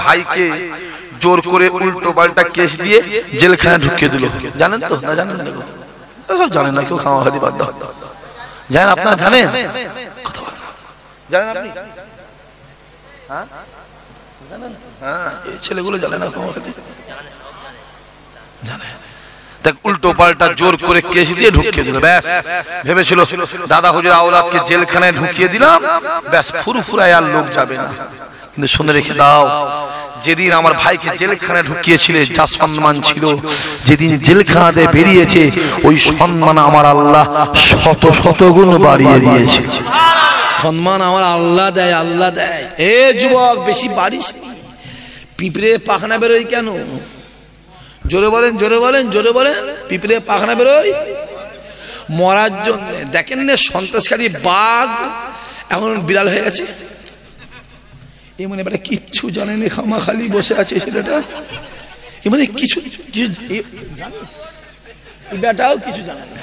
ভাইকে জোর করে উল্টো পাল্টা কেস দিয়ে জেলখানায় ঢুকিয়ে দিল। জানেন তো না জানেন না? জানেন না কেউ, খাওয়া হাদি বাদ দাও। জানেন আপনারা? জানেন? কথা বলেন। জানেন আপনি? হ্যাঁ জানেন? হ্যাঁ এই ছেলেগুলো জানে না খাওয়া হাদি জানে। দেখ উল্টো পাল্টা জোর করে কেস দিয়ে ঢুকিয়ে দিল। ব্যাস ভেবেছিল দাদা হুজুর আওলাদকে জেলখানায় ঢুকিয়ে দিলাম, ব্যাস ফুরফুরায় আর লোক যাবে না। কিন্তু শুনে রেখে দাও, যেদিন আমার ভাইকে জেলখানায় ঢুকিয়েছিলে যা সম্মান ছিল, যেদিন জেলখানাতে বেরিয়েছে ওই সম্মান আমার আল্লাহ শত শত গুণ বাড়িয়ে দিয়েছে। সম্মান আমার আল্লাহ দেয়, আল্লাহ দেয়। এ যুবক বেশি বাড়িস, পিঁপড়ে পাখনা বেরোয় কেন? জোরে বলেন, জোরে বলেন, জোরে বলেন। পিঁপড়ে পাখনা বেরোয় মরার জন্য। দেখেন না সন্ত্রাসকারী বাঘ এখন বিড়াল হয়ে গেছে। এ মানে বেটা কিচ্ছু জানেনি, খামা খালি বসে আছে ছেলেটা। এ মানে কিছু বেটাও কিছু জানে না।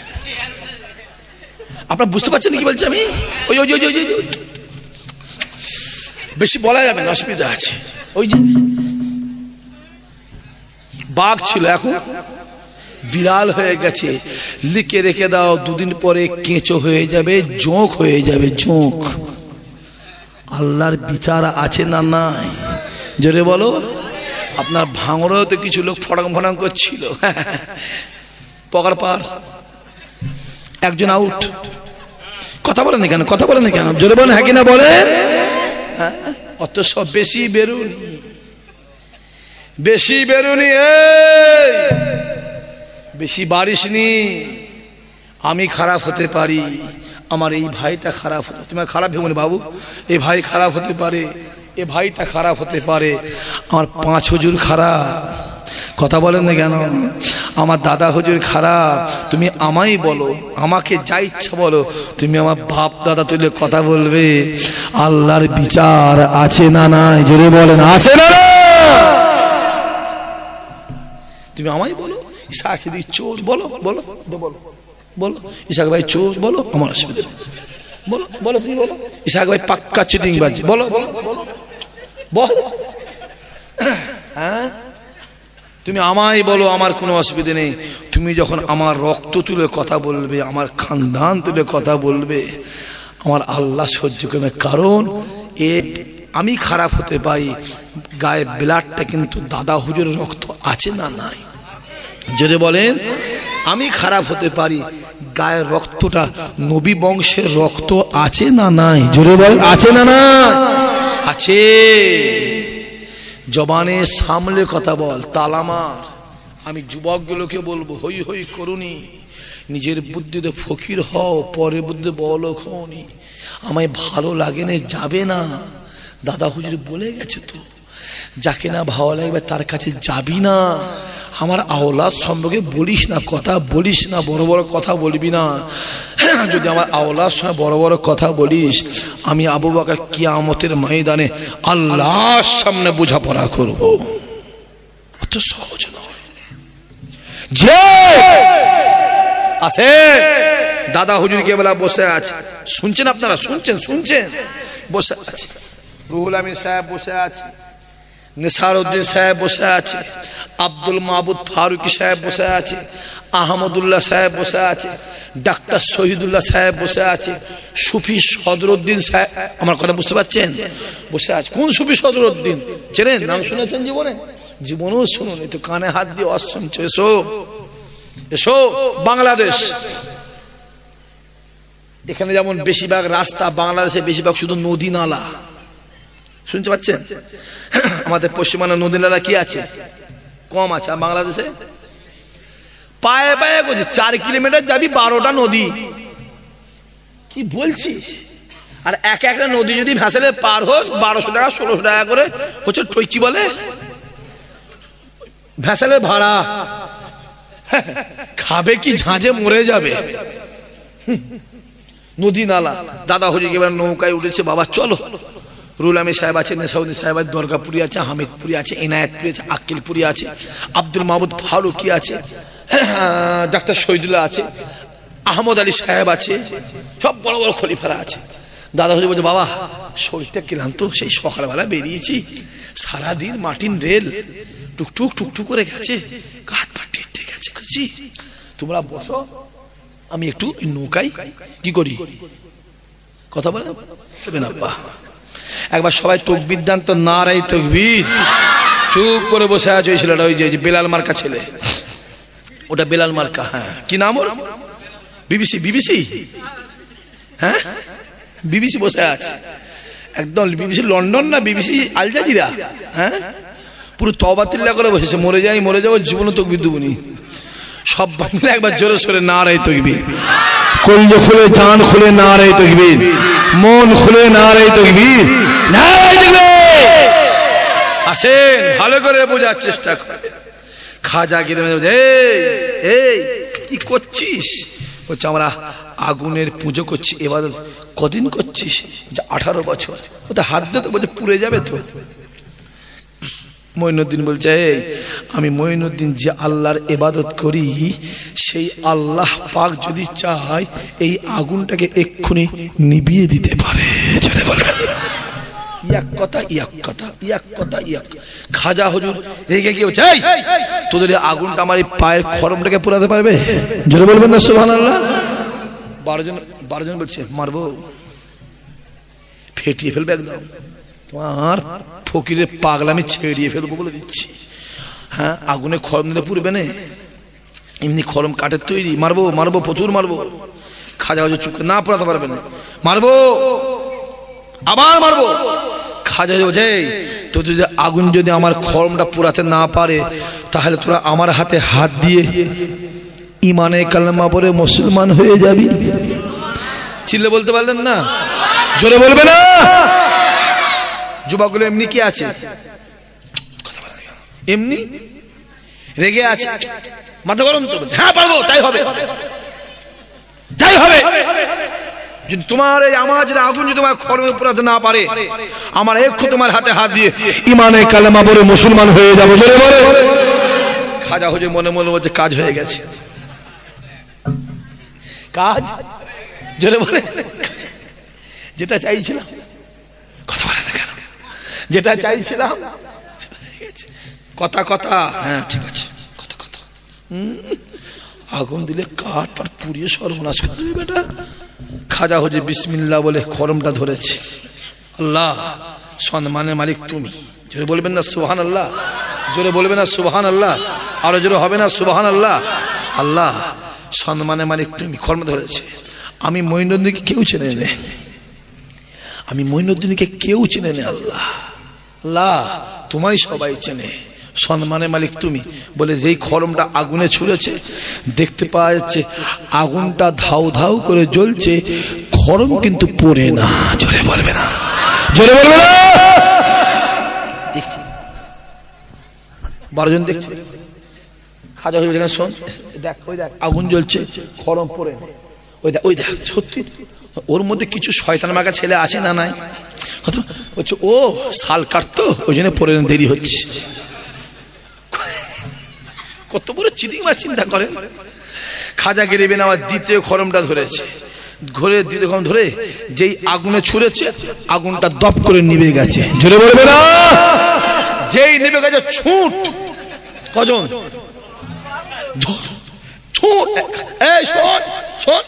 আপনারা বুঝতে পারছেন কি বলছি আমি? ওই ওই ওই বেশি বলা যাবে না, অসুবিধা আছে। ওই যে বাঘ ছিল এখন বিড়াল হয়ে গেছে। লিখে রেখে দাও, দুদিন পরে কেঁচো হয়ে যাবে, জোঁক হয়ে যাবে, জোঁক। আল্লাহর বিচার আছে না নাই? জোরে বলো। আপনার ভাঙড়েও তো কিছু লোক ফটাং ফটাং করছিল, পকার পার একজন আউট। কথা বলেন কেন? কথা বলেন কেন? জোরে বলেন, হ্যাঁ কিনা বলেন? অত সব বেশি বেরুন, বেশি বেরুনি, বেশি বাড়িসনি। আমি খারাপ হতে পারি, আমার এই ভাইটা খারাপ হতে, তোমার খারাপ ভেবো না বাবু, এই ভাই খারাপ হতে পারে, এ ভাইটা খারাপ হতে পারে। আমার 5 হুজুর খারাপ, কথা বলেন না কেন? আমার দাদা হুজুর খারাপ, তুমি আমায় বলো, আমাকে যা ইচ্ছা বলো, তুমি আমার বাপ দাদা তুলে কথা বলবে। আল্লাহর বিচার আছে না নাই? জোরে বলেন, আছে না? তুমি আমায় বলো, ইসাক দিদি চোর, বলো বলো বলো বলো, ইসাক ভাই চোর, বলো, আমার অসুবিধা নেই, বলো বলো, তুমি বলো, ইসাক ভাই পাক্কা চিটিংবাজ, বলো বলো বলো। হ্যাঁ তুমি আমায় বলো, আমার কোনো অসুবিধা নেই। তুমি যখন আমার রক্ত তুলে কথা বলবে, আমার খানদান তুলে কথা বলবে, আমার আল্লাহ সহ্য করবে। কারণ এ আমি খারাপ হতে পারি, গায়ে ব্লাডটা কিন্তু দাদা হুজুরের রক্ত আছে না নাই? যদি বলেন আমি খারাপ হতে পারি, গায়ের রক্তটা নবী বংশের রক্ত আছে না নাই? জোরে বলেন, আছে না না? আছে। জবানে সামলে কথা বল, তালামার। আমি যুবকগুলোকে বলবো, হই হই করুনি, নিজের বুদ্ধিতে ফকির হও, পরে বুদ্ধি বড়লোক হওনি। আমায় ভালো লাগে না, যাবে না। দাদা হুজুর বলে গেছে তো, যাকে না ভালো লাগবে তার কাছে যাবি না। আমার আওলাদ সম্পর্কে বলিস না, কথা বলিস না, বড় বড় কথা বলবি না। যদি আমার আওলাদ সঙ্গে বড় বড় কথা বলিস, আমি আবু বকর কিয়ামতের ময়দানে আল্লাহর সামনে বোঝাপড়া করব। অত সহজ নয়। যে আছে দাদা হুজুর কেবলা বসে আছে, শুনছেন আপনারা? শুনছেন? শুনছেন? বসে আছে রুহুল আমিন সাহেব, বসে আছে নিসারউদ্দিন সাহেব, বসে আছে আব্দুল মাহবুদ ফারুকি সাহেব, বসে আছে আহমদুল্লাহ সাহেব, বসে আছে ডাক্তার শহীদুল্লাহ সাহেব, বসে আছে সুফি সদরউদ্দিন সাহেব। আমার কথা বুঝতে পারছেন? বসে আছে। কোন সুফি সদরউদ্দিন চেনেন? নাম শুনেছেন জীবনে? জীবনেও শুনুন, এই তো কানে হাত দিয়ে ওয়াজ শুনছো। এসো এসো বাংলাদেশ। এখানে যেমন বেশিরভাগ রাস্তা, বাংলাদেশে বেশিরভাগ শুধু নদী নালা। শুনতে পাচ্ছেন? আমাদের পশ্চিমবঙ্গে নদী নালা কি আছে? কম আছে। আর বাংলাদেশে পায়ে পায়ে করছে, 4 কিলোমিটার যাবি 12টা নদী। কি বলছিস? আর এক একটা নদী যদি ভেসেলে পার হোস 1200 টাকা 1600 টাকা করে হচ্ছে। কি বলে ভেসেলের ভাড়া? খাবে কি ঝাঁঝে মরে যাবে। নদী নালা। দাদা হুজুর এবার নৌকায় উঠেছে, বাবা চলো। রুহুল আমিন সাহেব আছে, নেসাউদ্দিন সাহেব আছে, দরগাপুরি আছে, হামিদপুরি আছে, এনায়েতপুরি আছে, আক্কেলপুরি আছে, আব্দুল মাহমুদ ফারুকি আছে, ডাক্তার শহীদুল্লাহ আছে, আহমদ আলী সাহেব আছে, সব বড় বড় খলিফারা আছে। দাদা হুজুর বলছে, বাবা শরীরটা ক্লান্ত, সেই সকালবেলা বেরিয়েছি, সারাদিন মাটিন রেল, টুকটুক টুকটুক করে গেছে, হাত পা টেটে গেছে। তোমরা বসো, আমি একটু নৌকায় কি করি কথা বলে আব্বা। একবার সবাই তকবীর দেন তো, নারায়ে তাকবীর। চুপ করে বসে আছে ওই ছেলেটা, ওই যে বেলাল মার্কা ছেলে, ওটা বেলাল মার্কা। হ্যাঁ, কি নাম ওর? বিবিসি, বিবিসি, হ্যাঁ বিবিসি বসে আছে একদম। বিবিসি লন্ডন না বিবিসি আল জাজিরা? হ্যাঁ, পুরো তওবা তিল্লা করে বসেছে, মরে যাই মরে যাবো, জীবনে তাকবীর দেবনি। সব মিলে একবার জোরে সোরে নারায়ে তাকবীর। কলজ খুলে, জান খুলে নারায়ে তাকবীর, মন খুলে নারায়ে তাকবীর, নারায়ে তাকবীর। আসেন, ভালো করে বোঝার চেষ্টা করে। খাজা গিয়ে এই কি করছিস? বলছে আমরা আগুনের পুজো করছি, ইবাদত। কদিন করছিস? 18 বছর। ওটা হাত দে তো, বলছে পুড়ে যাবে তো। মঈনুদ্দিন বলছে আমি মঈনুদ্দিন যে আল্লাহর ইবাদত করি, সেই আল্লাহ পাক যদি চায় এই আগুনটাকে এক্ষুনি নিভিয়ে দিতে পারে। চলে বলবেন না এক কথা, এক কথা, এক কথা, এক। খাজা হুজুর রেগে গিয়ে বলছে তোদের আগুনটা আমার এই পায়ের খরমটাকে পোড়াতে পারবে? জোরে বলবেন না সুবহানাল্লাহ। 12 জন বলছে মারবো, ফেটিয়ে ফেলবে একদম, তোমার ফকিরের পাগলামি ছেড়িয়ে ফেলবো বলে দিচ্ছি। হ্যাঁ, আগুনে খরম দিলে পুড়বে না, এমনি খরম কাঠের তৈরি। মারবো মারবো, প্রচুর মারবো। খাজা হুজুর চুপ, না পোড়াতে পারবে না, মারবো, আবার মারবো। খাজা বলছে তো যদি আগুন যদি আমার খরমটা পোড়াতে না পারে, তাহলে তোরা আমার হাতে হাত দিয়ে ইমানে কালেমা পড়ে মুসলমান হয়ে যাবি। চিল্লে বলতে পারলেন না? জোরে বলবে না? যুবকগুলো এমনি কি আছে, এমনি রেগে আছে, মাথা গরম তো। বলছে হ্যাঁ পারবো, তাই হবে, তাই হবে। যদি তোমার এই আমার যদি আগুন যদি তোমার খরমে পোড়াতে না পারে, আমার একটু তোমার হাতে হাত দিয়ে ইমানে কালেমা পড়ে মুসলমান হয়ে যাবো। জোরে বলে। খাজা হুজুর মনে মনে বলছে কাজ হয়ে গেছে, কাজ। জোরে বলে। যেটা চাইছিলাম, কথা বলে না কেন, যেটা চাইছিলাম কথা কথা। হ্যাঁ ঠিক আছে, কথা কথা। আগুন দিলে কাঠ পাট পুড়িয়ে সর্বনাশ করে দেবে বেটা। খাজা হুজুর বিসমিল্লাহ বলে খরমটা ধরেছে। আল্লাহ সম্মানের মালিক তুমি। জোরে বলবেন না সুবহানাল্লাহ? জোরে বলবেন না সুবহানাল্লাহ? আরো জোরে হবে না সুবহানাল্লাহ? আল্লাহ সম্মানের মালিক তুমি। খরম ধরেছে। আমি মঈনুদ্দিনকে কেউ চেনে নে, আমি মঈনুদ্দিনকে কেউ চেনে নে। আল্লাহ আল্লাহ তোমায় সবাই চেনে, সম্মানের মালিক তুমি। বলে যেই খরমটা আগুনে ছুঁড়েছে, দেখতে পাওয়া যাচ্ছে আগুনটা ধাউ ধাউ করে জ্বলছে, খরম কিন্তু পড়ে না। জোরে বলবে না? জোরে বলবে না? 12 জন দেখছে। খাজা হয়ে গেছে, শোন দেখ, ওই দেখ আগুন জ্বলছে, খরম পড়ে না। ওই দেখ, ওই দেখ, সত্যি ওর মধ্যে কিছু শয়তান মাগা ছেলে আছে না নাই? কথা বলছে ও শাল কাটতো, ওই জন্য পড়ে দেরি হচ্ছে। কত বড় চিটিং মাছ চিন্তা করেন। খাজা গেরিবেন আবার দ্বিতীয় খরমটা ধরেছে, ঘরে দ্বিতীয় খরম ধরে যেই আগুনে ছুঁড়েছে, আগুনটা দপ করে নিভে গেছে। জোরে বলবে না? যেই নিভে গেছে, ছুট। কজন? ছুট। এই শোন শোন,